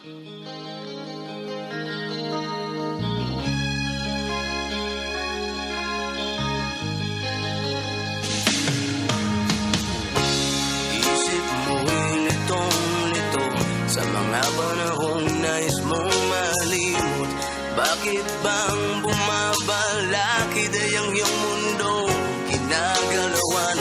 Isip mo'y litong-lito sa mga panahong nais mong malimot. Bakit bang bumabala kidayang iyong mundo ginagalawan?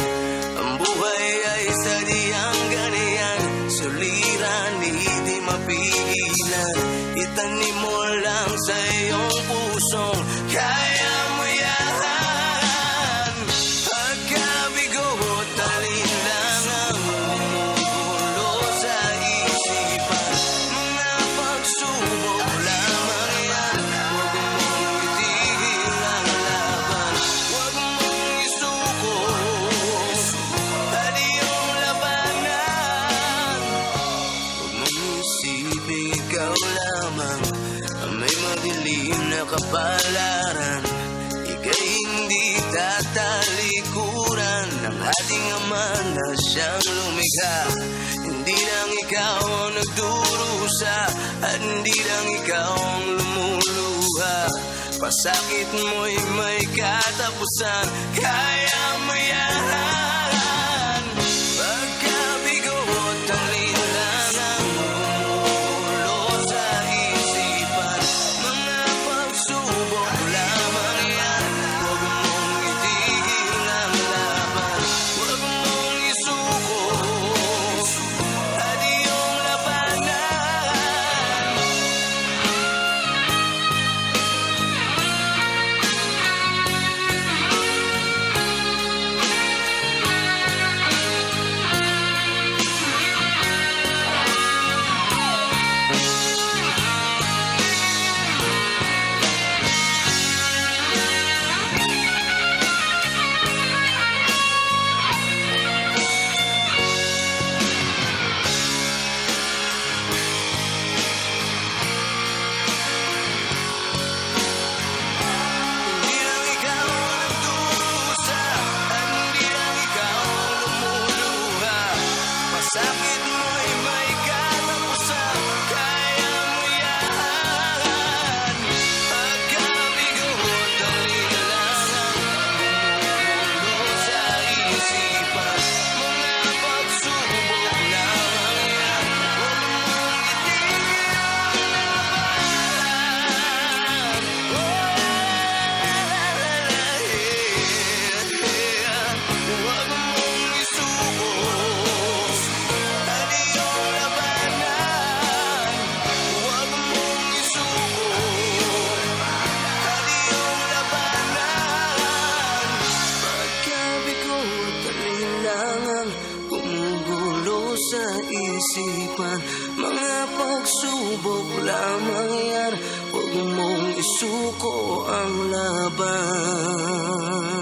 Ang buhay ay sadyang ganyan, suliran hindi mapigilan. Itanim mo lang sa iyong pusong kaya mo yan. Pagkabigo at alinlangang bumubulo sa isipan, mga pagsubok lamang yan. Huwag mong itigil ang laban, huwag mong isuko at iyong labanan. Huwag mong isipin ikaw lamang ang may madilim na kapalaran. Ika'y hindi tatalikuran ng ating Ama na siyang lumikha. Hindi lang ikaw ang nagdurusa at hindi lang ikaw ang lumuluha. Pasakit mo'y may katapusan, kaya mo yan. Pagkabigo at alinlangang bumubulo sa isipan, mga pagsubok lamang yan. Huwag mong itigil ang laban, huwag mong isuko at iyong labanan. Hindi lang ikaw ang nagdurusa at hindi lang ikaw ang lumuluha. Pasakit mo'y may katapusan, kaya mo yan. Pagkabigo at alinlangang bumubulo sa isipan, mga pagsubok lamang yan. Huwag mong itigil ang laban. Huwag mong isuko at iyong labanan. Huwag mong isuko at iyong labanan. Pagkabigo at alinlangang gumugulo sa isipan, mga pagsubok lamang yan. Huwag mong isuko ang laban.